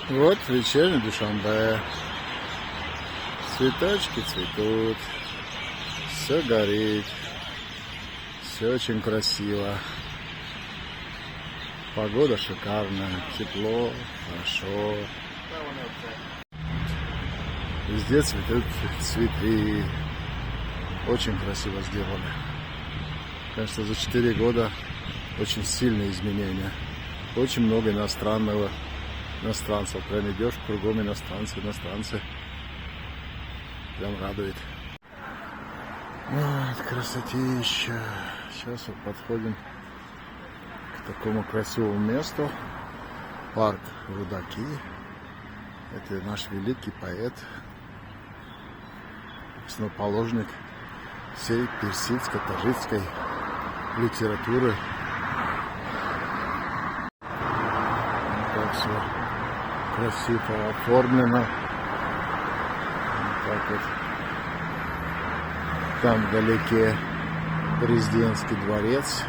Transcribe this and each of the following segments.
Вот вечерний Душанбе. Цветочки цветут. Все горит. Все очень красиво. Погода шикарная. Тепло, хорошо. Везде цветут цветы. Очень красиво сделали. Конечно, за 4 года очень сильные изменения. Очень много иностранцев. Прям идешь, кругом иностранцы. Прям радует. Вот, красотища. Сейчас вот подходим к такому красивому месту. Парк Рудаки. Это наш великий поэт, основоположник всей персидско-таджикской литературы. Так все красиво оформлено. Вот так вот. Там вдалеке президентский дворец.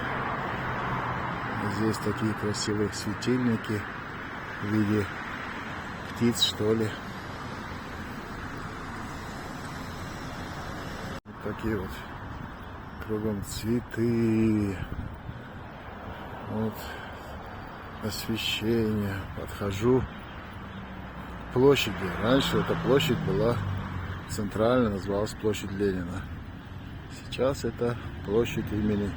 Здесь такие красивые светильники в виде птиц, что ли. Вот такие вот кругом цветы. Вот освещение. Подхожу к площади. Раньше эта площадь была центральная, называлась площадь Ленина. Сейчас это площадь имени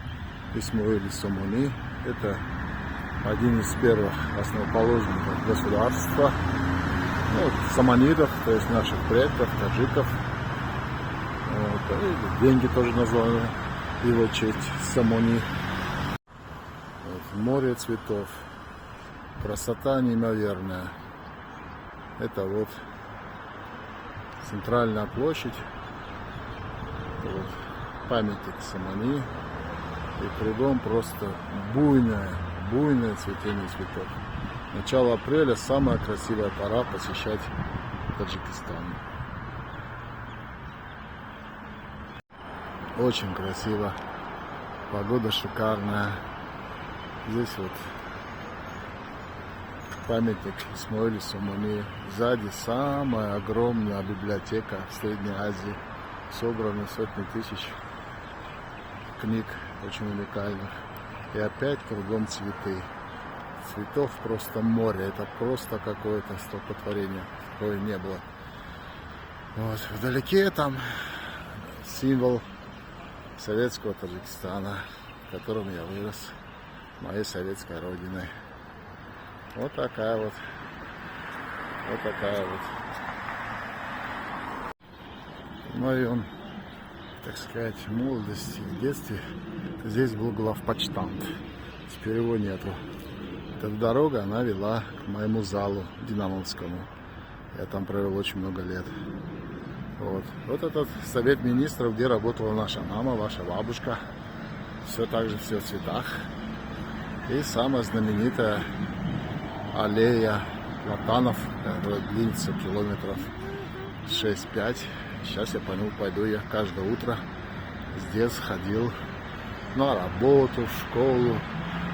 Исмаила Сомони. Это один из первых основоположников государства, саманидов, то есть наших предков, таджиков. Вот. И деньги тоже названы его честь Сомони. Вот. Море цветов. Красота неимоверная. Это вот центральная площадь. Вот. Памятник Сомони. И кругом просто буйное цветение цветов. Начало апреля самая красивая пора посещать Таджикистан. Очень красиво. Погода шикарная. Здесь вот памятник Исмаилу Сомони. Сзади самая огромная библиотека в Средней Азии. Собраны сотни тысяч книг, очень уникальных. И опять кругом цветы. Цветов просто море. Это просто какое-то столпотворение. Такое не было. Вот. Вдалеке там символ советского Таджикистана, в котором я вырос, моей советской родиной. Вот такая вот. Вот такая вот. В моем, так сказать, молодости, в детстве здесь был главпочтамт. Теперь его нету. Эта дорога, она вела к моему залу динамовскому. Я там провел очень много лет. Вот этот совет министров, где работала наша мама, ваша бабушка. Все так же, все в цветах. И самая знаменитая аллея платанов, которая длится километров 6-5. Сейчас я понял, пойду я каждое утро здесь ходил на работу, в школу,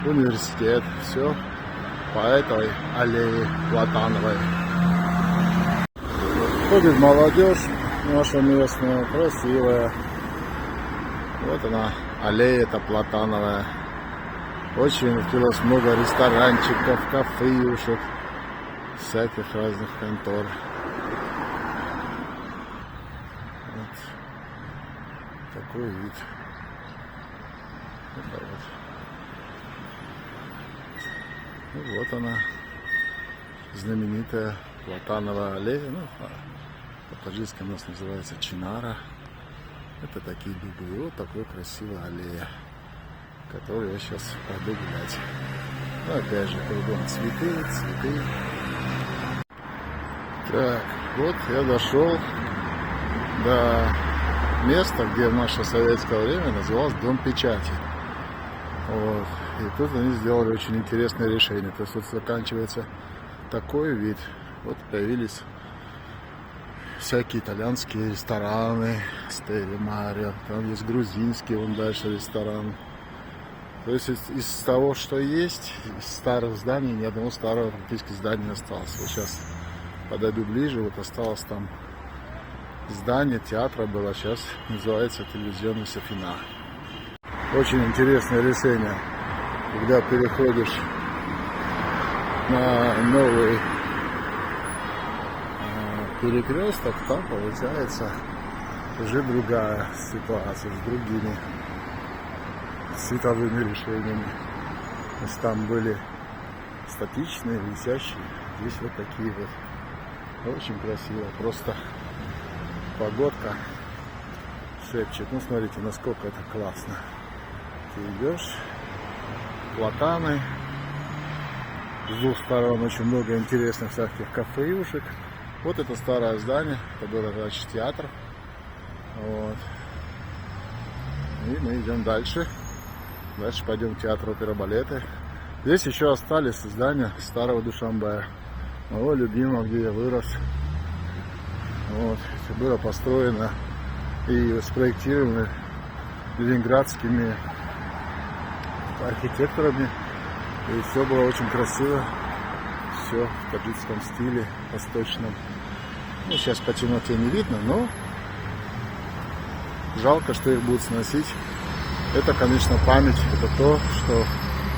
в университет. Все по этой аллее платановой. Ходит молодежь наша местная, красивая. Вот она, аллея-то платановая. Очень открылось много ресторанчиков, кафеюшек, всяких разных контор. Вот такой вид. Вот она, знаменитая платановая аллея. По-таджикски у нас называется Чинара. Это такие дубы. И вот такой красивая аллея, которую я сейчас пойду гулять. Опять же, кругом цветы. Так, вот я дошел до места, где в наше советское время называлось Дом печати. Вот. И тут они сделали очень интересное решение. То есть вот заканчивается такой вид. Вот появились всякие итальянские рестораны, Стелли Марио, там есть грузинский, вон дальше ресторан. То есть из того, что есть, из старых зданий, ни одного старого практически здания не осталось. Вот сейчас подойду ближе, вот осталось там здание театра было, сейчас называется телевизионный Софина. Очень интересное решение, когда переходишь на новый перекресток, там получается уже другая ситуация с другими световыми решениями. То есть там были статичные, висящие, здесь вот такие вот. Очень красиво, просто погодка шепчет. Ну смотрите, насколько это классно. Ты идешь, платаны, с двух сторон очень много интересных всяких кафеюшек. Вот это старое здание, это был, значит, театр. Вот. И мы идем дальше. Дальше пойдем в театр оперы балета. Здесь еще остались здания старого Душанбе, моего любимого, где я вырос. Вот. Это было построено и спроектировано ленинградскими архитекторами. И все было очень красиво. Все в таджикском стиле, восточном. Ну, сейчас по темноте не видно, но жалко, что их будут сносить. Это, конечно, память, это то, что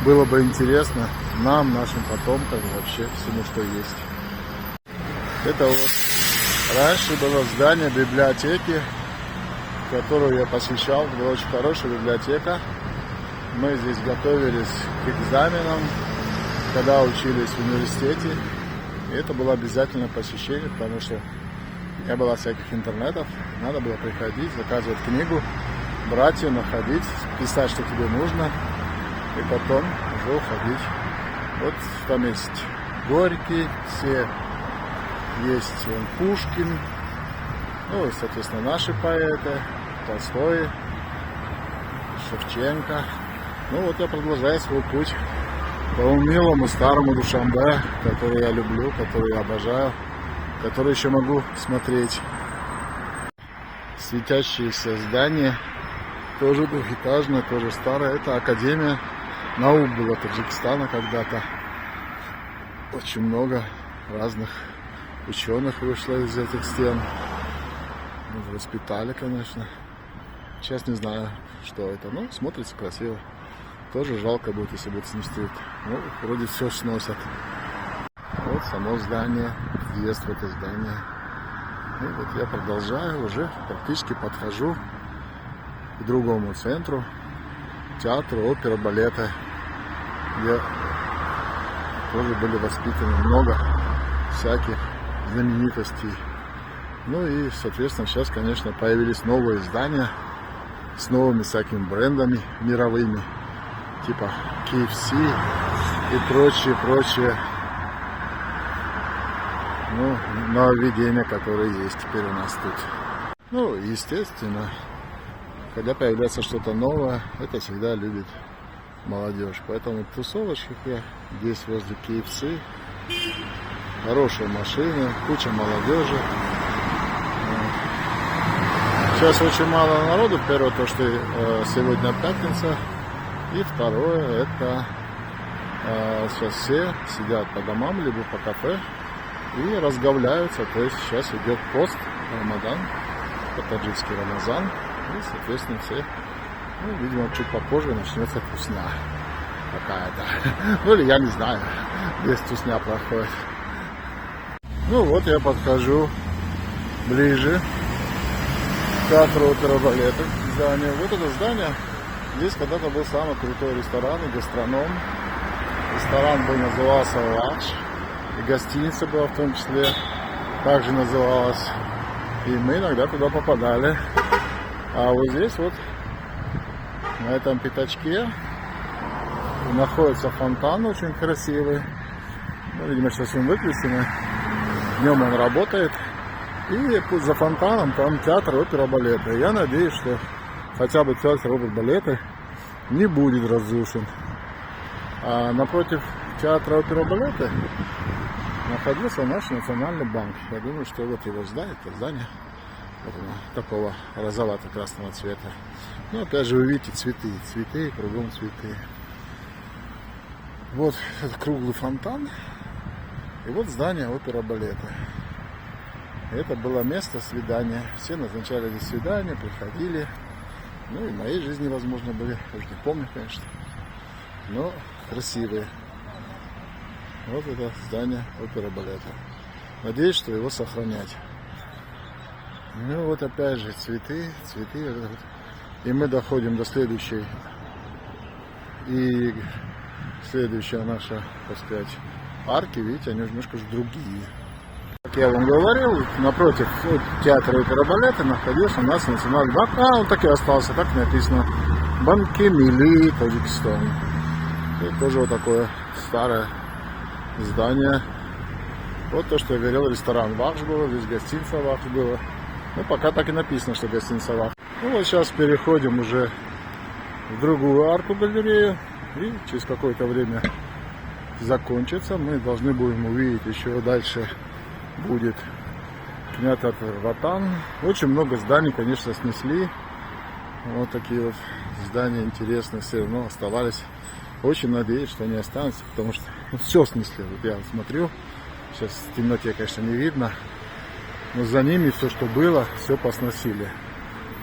было бы интересно нам, нашим потомкам, вообще всему, что есть. Это вот раньше было здание библиотеки, которую я посещал. Была очень хорошая библиотека. Мы здесь готовились к экзаменам, когда учились в университете. И это было обязательное посещение, потому что не было всяких интернетов. Надо было приходить, заказывать книгу, брать ее, находить, писать, что тебе нужно, и потом уже уходить. Вот там есть Горький, все есть Пушкин, ну и, соответственно, наши поэты, Толстой, Шевченко. Ну вот я продолжаю свой путь по милому старому Душанбе, который я люблю, который я обожаю, который еще могу смотреть. Светящиеся здания, тоже двухэтажное, тоже старое. Это Академия наук была Таджикистана когда-то. Очень много разных ученых вышло из этих стен. Воспитали, конечно. Сейчас не знаю, что это, но смотрится красиво. Тоже жалко будет, если будет снести. Ну, вроде все сносят. Вот само здание, въезд в это здание. И вот я продолжаю, уже практически подхожу к другому центру, театру оперы балета, где тоже были воспитаны много всяких знаменитостей. Ну и, соответственно, сейчас, конечно, появились новые здания с новыми всякими брендами мировыми, типа KFC и прочие ну, нововведения, которые есть теперь у нас тут. Ну, естественно, когда появляется что-то новое, это всегда любит молодежь. Поэтому тусовочки я здесь возле KFC, хорошие машины, куча молодежи. Сейчас очень мало народу. Первое, то, что сегодня пятница. И второе, это сейчас все сидят по домам, либо по кафе и разговляются. То есть сейчас идет пост, Рамадан, по-таджикски Рамазан. И, соответственно, все, ну, видимо, чуть попозже начнется тусня какая-то. Ну, или я не знаю, здесь тусня проходит. Ну, вот я подхожу ближе к театру оперы балета. Здание. Вот это здание. Здесь когда-то был самый крутой ресторан и гастроном. Ресторан был, назывался «Лакш». И гостиница была в том числе, также называлась. И мы иногда туда попадали. А вот здесь вот, на этом пятачке, находится фонтан очень красивый. Ну, видимо, сейчас он выключен. Днем он работает. И за фонтаном там театр оперы балета. Я надеюсь, что хотя бы театр оперы балета не будет разрушен. А напротив театра оперы балета находился наш национальный банк. Я думаю, что вот его здание, это здание Вот оно, такого розовато-красного цвета. Ну, опять же, вы видите цветы, кругом цветы. Вот этот круглый фонтан. И вот здание опера-балета. Это было место свидания. Все назначали здесь свидания, приходили. Ну и в моей жизни, возможно, были. Я уже не помню, конечно. Но красивые. Вот это здание опера-балета. Надеюсь, что его сохранять. Ну вот опять же цветы. И мы доходим до следующей. И следующая наша, так сказать, арки, видите, они немножко другие. Как я вам говорил, напротив театра опера-балета находился у нас национальный банк. Он так и остался, так написано. Банки Милли, Таджикистан. Это тоже вот такое старое здание. Вот то, что я говорил, ресторан Вахш был, здесь гостиница Вахш была. Ну, пока так и написано, что гостиница Вахш. Ну, вот сейчас переходим уже в другую арку-галерею. И через какое-то время закончится. Мы должны будем увидеть еще дальше будет кинотеатр Ватан. Очень много зданий, конечно, снесли. Вот такие вот здания интересные все равно оставались. Очень надеюсь, что они останутся, потому что все снесли. Вот я смотрю, сейчас в темноте, конечно, не видно, но за ними все, что было, все посносили.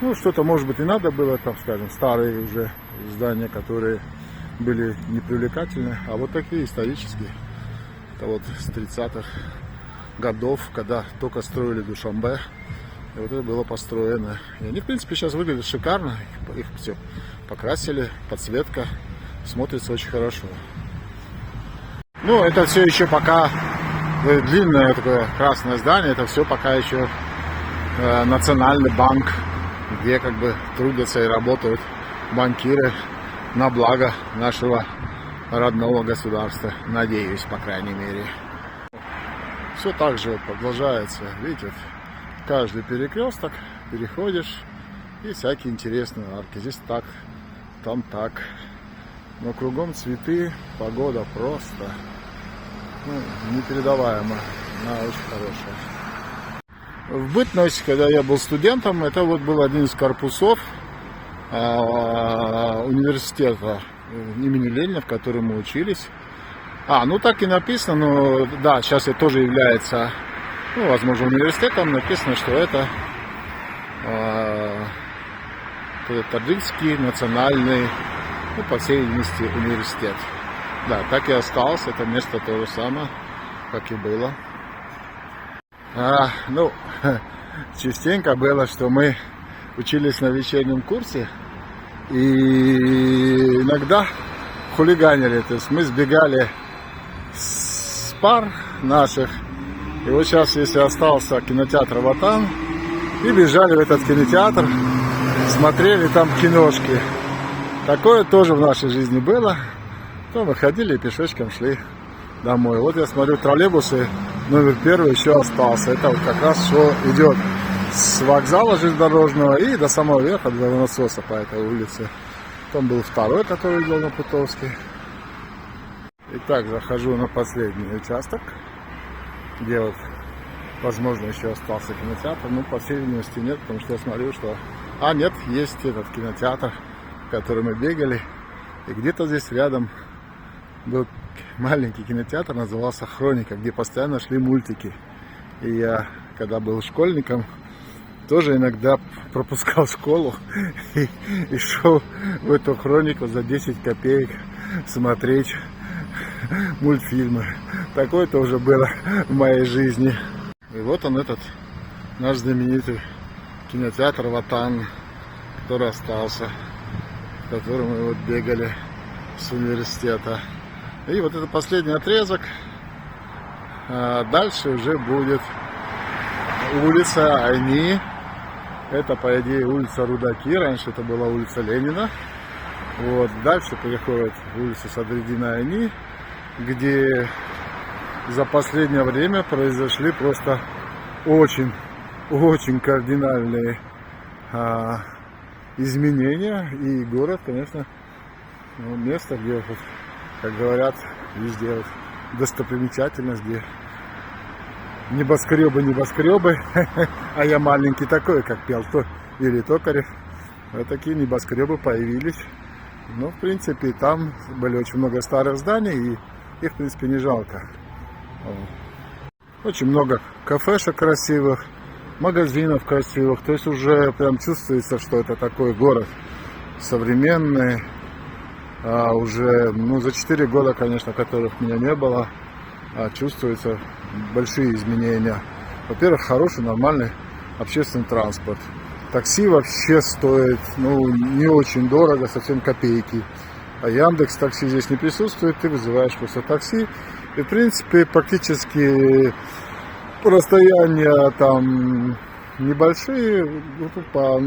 Ну, что-то, может быть, и надо было, там, скажем, старые уже здания, которые были непривлекательны, а вот такие исторические. Это вот с 30-х годов, когда только строили Душанбе, и вот это было построено. И они, в принципе, сейчас выглядят шикарно, их все покрасили, подсветка, смотрится очень хорошо. Ну, это все еще пока длинное такое красное здание, это все пока еще Национальный банк, где как бы трудятся и работают банкиры на благо нашего родного государства, надеюсь, по крайней мере. Все так же продолжается, видите, каждый перекресток переходишь и всякие интересные арки. Здесь так, там так, но кругом цветы, погода просто непередаваемая, она очень хорошая. В бытность, когда я был студентом, это вот был один из корпусов университета имени Ленина, в котором мы учились. Ну так и написано, но да, сейчас это тоже является, ну, возможно, университетом. Написано, что это Таджикский национальный, ну, по всей видимости, университет. Да, так и осталось, это место то же самое, как и было. Ну, частенько было, что мы учились на вечернем курсе и иногда хулиганили, то есть мы сбегали с пар наших, и вот сейчас, если остался кинотеатр Ватан, и бежали в этот кинотеатр, смотрели там киношки. Такое тоже в нашей жизни было. То мы ходили и пешочком шли домой. Вот я смотрю, троллейбусы номер 1 еще остался. Это вот как раз что идет с вокзала железнодорожного и до самого верха, до насоса по этой улице. Там был второй, который идет на Путовский. Итак, захожу на последний участок, где вот, возможно, еще остался кинотеатр. Ну, по всей видимости, нет, потому что я смотрю, что... нет, есть этот кинотеатр, в который мы бегали. И где-то здесь рядом был маленький кинотеатр, назывался «Хроника», где постоянно шли мультики. И я, когда был школьником, тоже иногда пропускал школу и шел в эту «Хронику» за 10 копеек смотреть мультфильмы. Такое тоже было в моей жизни. И вот он, этот наш знаменитый кинотеатр Ватан, который остался, в котором мы вот бегали с университета. И вот это последний отрезок. Дальше уже будет улица Айни. Это, по идее, улица Рудаки. Раньше это была улица Ленина. Вот. Дальше переходит улица Садриддина Айни, где за последнее время произошли просто очень кардинальные изменения. И город, конечно, место, где, вот, как говорят, везде вот достопримечательность, где небоскребы, а я маленький такой, как пел Юрий Токарев. Вот такие небоскребы появились. Но, в принципе, там были очень много старых зданий, и их, в принципе, не жалко. Очень много кафешек красивых, магазинов красивых. То есть уже прям чувствуется, что это такой город современный. А уже, за 4 года, конечно, которых меня не было, чувствуются большие изменения. Во-первых, хороший, нормальный общественный транспорт. Такси вообще стоит, не очень дорого, совсем копейки. А Яндекс такси здесь не присутствует, ты вызываешь просто такси. И, в принципе, практически расстояния там небольшие, по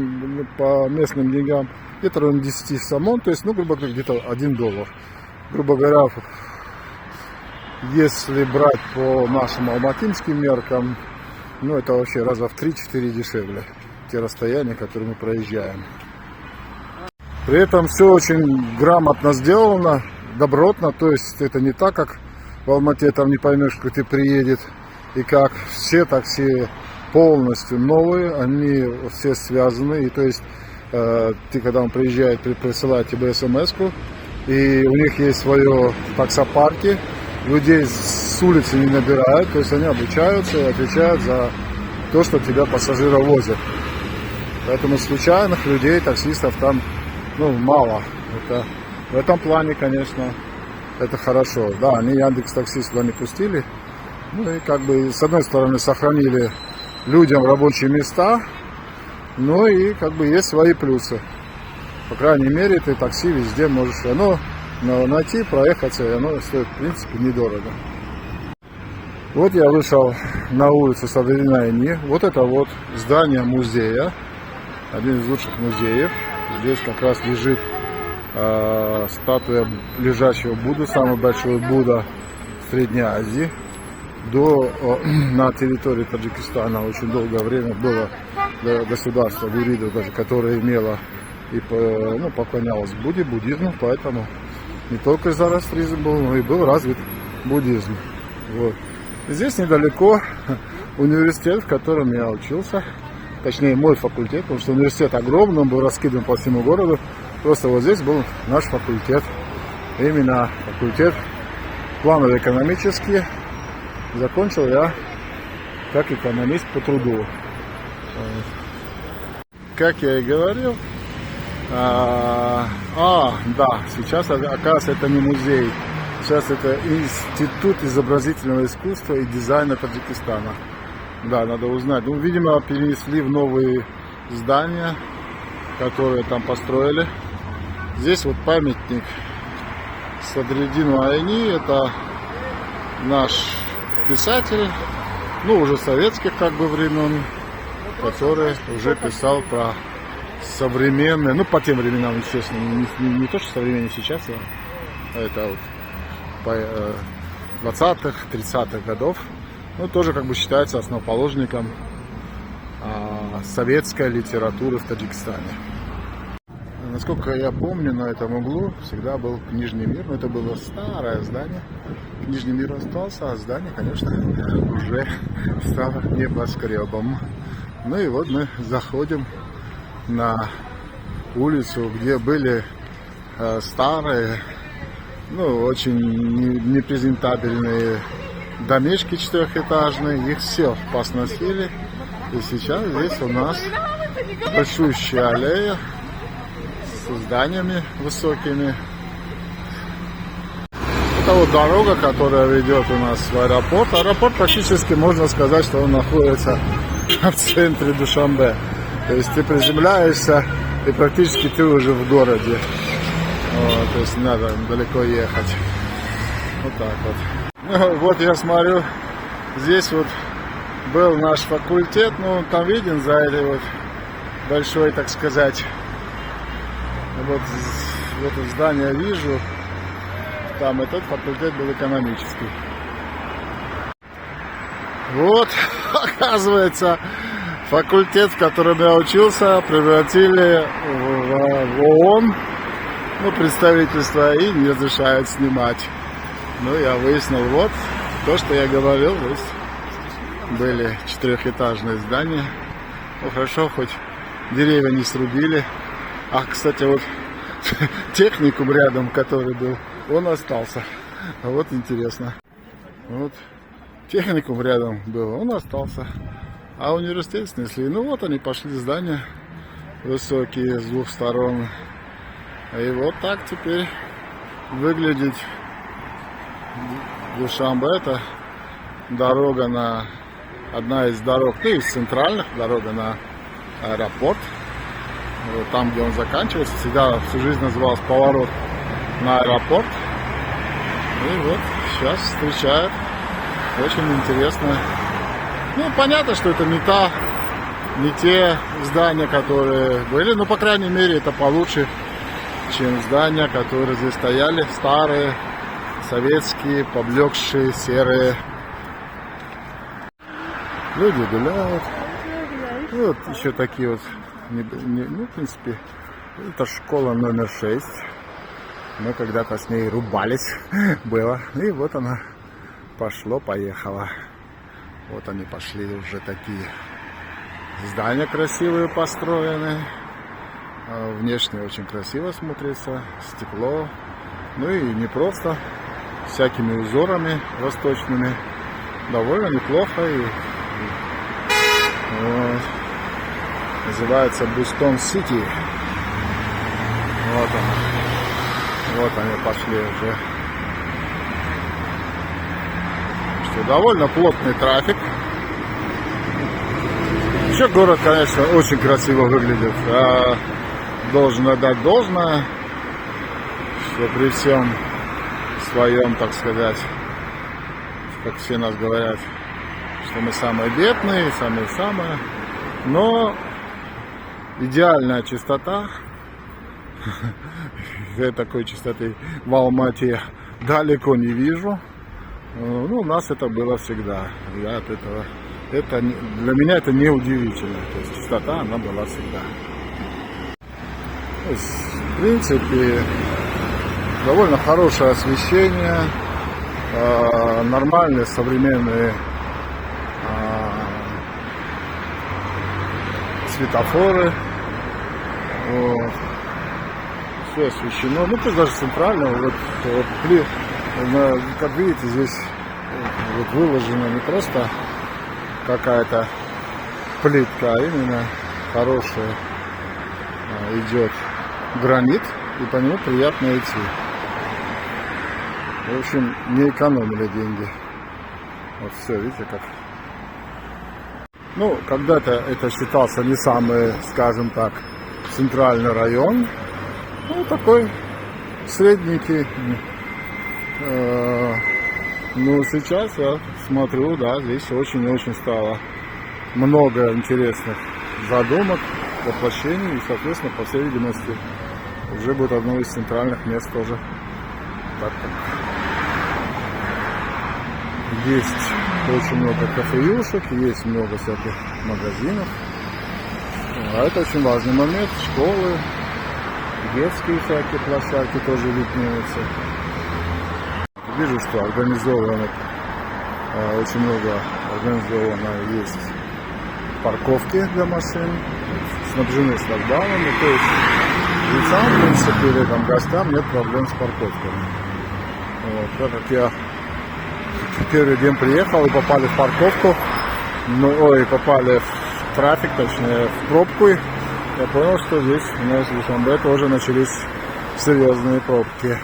местным деньгам, где-то ровно 10 самон, то есть, грубо говоря, где-то $1. Грубо говоря, если брать по нашим алматинским меркам, это вообще раза в 3-4 дешевле. Те расстояния, которые мы проезжаем. При этом все очень грамотно сделано, добротно, то есть это не так, как в Алмате, там не поймешь, как ты приедет и как. Все такси полностью новые, они все связаны, и то есть ты, когда он приезжает, присылает тебе смс-ку, и у них есть свое таксопарки, людей с улицы не набирают, то есть они обучаются и отвечают за то, что тебя пассажира возят. Поэтому случайных людей, таксистов там мало. Это, в этом плане, конечно, это хорошо. Да, они Яндекс.Такси сюда не пустили. И с одной стороны сохранили людям рабочие места, и есть свои плюсы. По крайней мере, ты такси везде можешь найти, проехаться, и оно стоит, в принципе, недорого. Вот я вышел на улицу Садрина-Айни. Вот это вот здание музея. Один из лучших музеев. Здесь как раз лежит статуя лежачего Будды, самый большой Будда в Средней Азии. На территории Таджикистана очень долгое время было государство гуридов, даже, которое имело и поклонялось Будде, буддизму, поэтому не только зороастризм был, но и был развит буддизм. Вот. Здесь недалеко университет, в котором я учился. Точнее, мой факультет, потому что университет огромный, он был раскидан по всему городу. Просто вот здесь был наш факультет. Именно факультет планово-экономический. Закончил я как экономист по труду. Как я и говорил, да, сейчас, оказывается, это не музей. Сейчас это Институт изобразительного искусства и дизайна Таджикистана. Да, надо узнать. Видимо, перенесли в новые здания, которые там построили. Здесь вот памятник Садриддину Айни. Это наш писатель, уже советских времен, который уже писал про современные, по тем временам, естественно, не то, что современные сейчас, а это вот по 20-х, 30-х годов. Тоже считается основоположником советской литературы в Таджикистане. Насколько я помню, на этом углу всегда был книжный мир, но это было старое здание. Книжный мир остался, а здание, конечно, уже стало небоскребом. И вот мы заходим на улицу, где были старые, очень непрезентабельные домишки четырехэтажные, их все посносили. И сейчас здесь у нас большущая аллея с зданиями высокими. Это вот дорога, которая ведет у нас в аэропорт. Аэропорт практически можно сказать, что он находится в центре Душанбе. То есть ты приземляешься и практически ты уже в городе. То есть не надо далеко ехать. Вот так вот. Вот я смотрю, здесь вот был наш факультет, там виден за этой вот большой, так сказать, вот это здание вижу, там этот факультет был экономический. Вот, оказывается, факультет, в котором я учился, превратили в ООН, представительство, и не разрешают снимать. Я выяснил, вот, то, что я говорил, были четырехэтажные здания. Ну хорошо, хоть деревья не срубили. А, кстати, вот техникум рядом, который был, он остался. Вот интересно. Вот техникум рядом был, он остался. А университет снесли. Ну вот они пошли, здания высокие с двух сторон. И вот так теперь выглядит Душанбе. Это дорога на... Одна из дорог, ну, из центральных, дорога на аэропорт. Вот там, где он заканчивается. Всегда всю жизнь назывался поворот на аэропорт. И вот сейчас встречают. Очень интересно. Ну, понятно, что это не те здания, которые были. Но, по крайней мере, это получше, чем здания, которые здесь стояли. Старые, советские, поблекшие, серые. Люди гуляют. И вот еще такие вот, ну, в принципе, это школа номер 6. Мы когда-то с ней рубались, было. И вот она поехала. Вот они пошли, уже такие здания красивые построены. Внешне очень красиво смотрится, стекло. Ну и не просто, всякими узорами восточными. Довольно неплохо. Вот. Называется Бустон Сити. Вот она. Вот они пошли уже. Что довольно плотный трафик. Еще город, конечно, очень красиво выглядит. Должен отдать должное, что при всем своем, так сказать, как все нас говорят, что мы самые бедные, самые-самые. Но идеальная чистота. Я такой чистоты в Алмате далеко не вижу. Ну, у нас это было всегда. Я от этого, для меня это не удивительно. То есть чистота, она была всегда. То есть, в принципе, довольно хорошее освещение, нормальные современные светофоры. Вот. Все освещено. Ну, тут даже центрально. Вот, как видите, здесь вот выложена не просто какая-то плитка, а именно хорошая идет гранит, и по нему приятно идти. В общем, не экономили деньги. Вот все, видите как. Ну, когда-то это считался не самый, скажем так, центральный район. Ну, такой средненький. Ну, сейчас я смотрю, да, здесь очень-очень стало много интересных задумок, воплощений. И, соответственно, по всей видимости, уже будет одно из центральных мест тоже. Так. Есть очень много кафеюшек, есть много всяких магазинов. А это очень важный момент. Школы, детские всякие площадки тоже виднеются. Вижу, что организовано, очень много организовано есть парковки для машин, снабжены шлагбаумами, то есть лицам, в принципе, или там гостям нет проблем с парковками. Вот. Так как я в первый день приехал и попали в парковку, попали в трафик, точнее в пробку, я понял, что здесь у нас в Душанбе тоже начались серьезные пробки.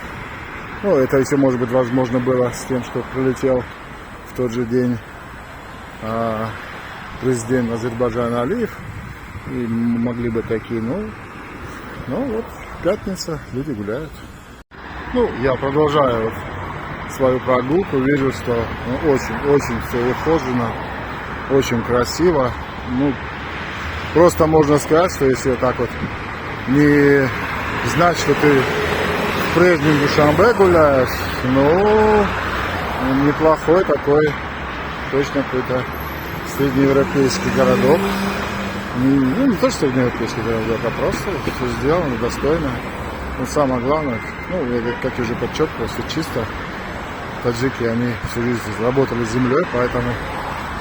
Ну, это еще, может быть, возможно было с тем, что прилетел в тот же день президент Азербайджана Алиев. И могли бы такие, ну вот, пятница, люди гуляют. Ну, я продолжаю вот свою прогулку, вижу, что очень все ухожено, очень красиво. Ну, просто можно сказать, что если так вот не знать, что ты в прежнем Душанбе гуляешь, ну, неплохой такой, точно какой-то среднеевропейский городок. Ну, не то, что среднеевропейский городок, а просто все сделано достойно. Но самое главное, как я уже подчеркивал, все чисто. Таджики, они всю жизнь работали с землей, поэтому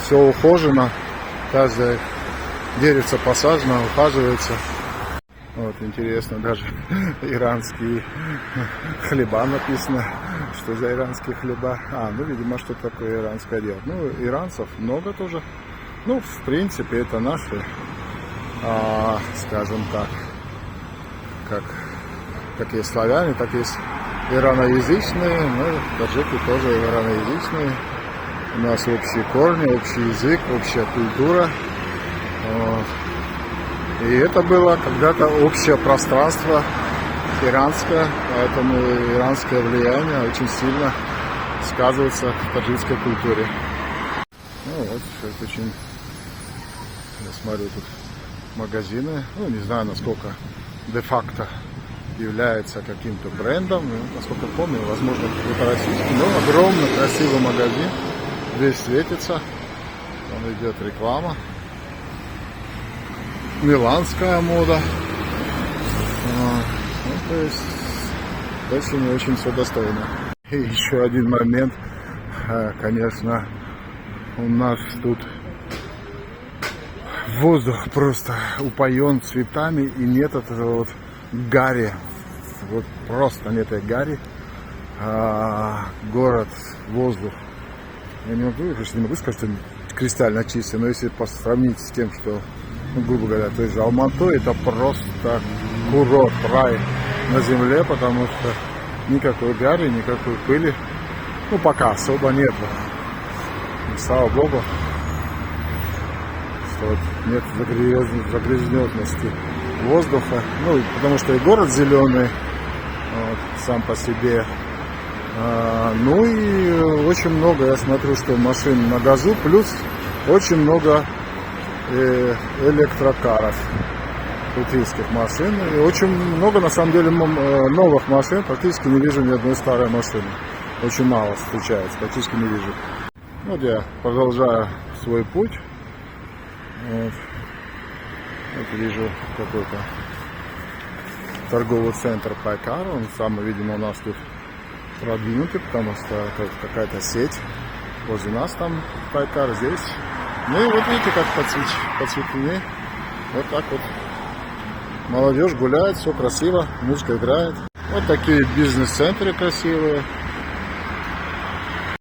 все ухожено, каждое деревце посажено, ухаживается. Вот, интересно, даже иранские хлеба написано. Что за иранские хлеба? Ну, видимо, что такое иранское дело. Ну, иранцев много тоже. Ну, в принципе, это наши, скажем так, как есть славяне, так есть ираноязычные. Ну, таджики тоже ираноязычные. У нас общие корни, общий язык, общая культура. Вот. И это было когда-то общее пространство иранское, поэтому иранское влияние очень сильно сказывается в таджикской культуре. Ну вот, это очень, я смотрю, тут магазины, ну не знаю, насколько де-факто является каким-то брендом, насколько помню, возможно, какой-то российский, но огромный красивый магазин, весь светится, там идет реклама. Миланская мода. Ну, то есть очень все достойно. И еще один момент, конечно, у нас тут воздух просто упоен цветами и нет этого вот гари, вот просто нет этой гари. Город, воздух, я не могу сказать, что кристально чистый, но если сравнить с тем, что, ну, грубо говоря, то есть Алматы, это просто курорт, рай на земле, потому что никакой гари, никакой пыли, ну, пока особо нет. Слава Богу, что вот нет загрязненности воздуха, ну, потому что и город зеленый, вот, сам по себе. Ну и очень много, я смотрю, что машин на газу, плюс очень много электрокаров, электрических машин. И очень много, на самом деле, новых машин. Практически не вижу ни одной старой машины. Очень мало встречается, практически не вижу. Вот я продолжаю свой путь. Вот вижу какой-то торговый центр Пайкар. Он самый, видимо, у нас тут продвинутый, потому что какая-то сеть. Возле нас там Пайкар, здесь. Ну и вот видите, как подсветлены. Вот так вот. Молодежь гуляет, все красиво, музыка играет. Вот такие бизнес-центры красивые.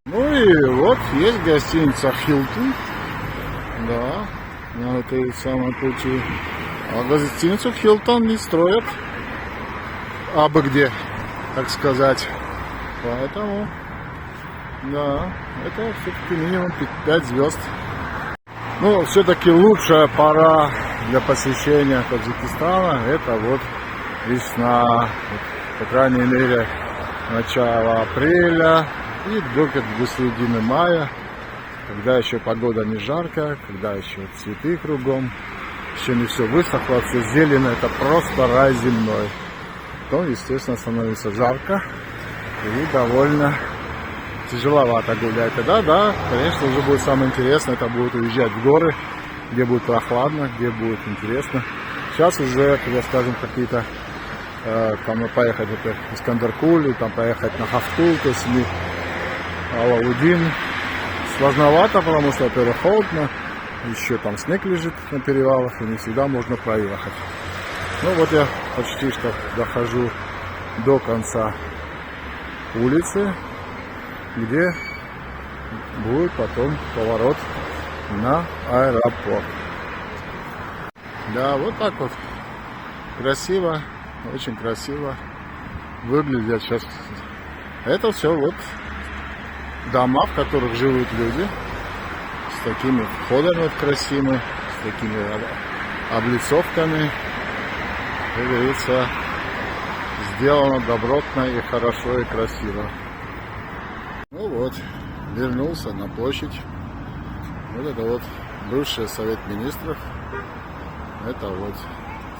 Ну и вот есть гостиница Hilton. Да, на этой самой пути. А гостиницу Hilton не строят абы где, так сказать. Поэтому, да, это все-таки минимум 5 звезд. Ну, все-таки лучшая пора для посещения Таджикистана — это вот весна, вот, по крайней мере, начало апреля и до середины мая, когда еще погода не жаркая, когда еще цветы кругом, еще не все высохло, все зелено, это просто рай земной. Потом, естественно, становится жарко и довольно тяжеловато гулять. Тогда, да, конечно, уже будет самое интересное, это будет уезжать в горы, где будет прохладно, где будет интересно. Сейчас уже, когда, скажем, какие-то, там поехать в Искандер-Куль, там поехать на Хафтул, то есть Алаудин, сложновато, потому что, во-первых, холодно, еще там снег лежит на перевалах, и не всегда можно проехать. Ну вот я почти что дохожу до конца улицы, где будет потом поворот на аэропорт. Да, вот так вот красиво, очень красиво выглядит сейчас. Это все вот дома, в которых живут люди, с такими входами вот красивыми, с такими облицовками. Как говорится, сделано добротно и хорошо и красиво. Ну вот, вернулся на площадь. Вот это вот бывший совет министров. Это вот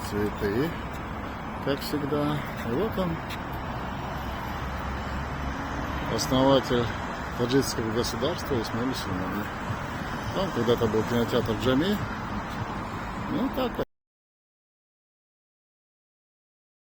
цветы, как всегда. И вот он, основатель таджикского государства Исмаил Сулеймани. Там когда-то был кинотеатр Джами. Ну так вот.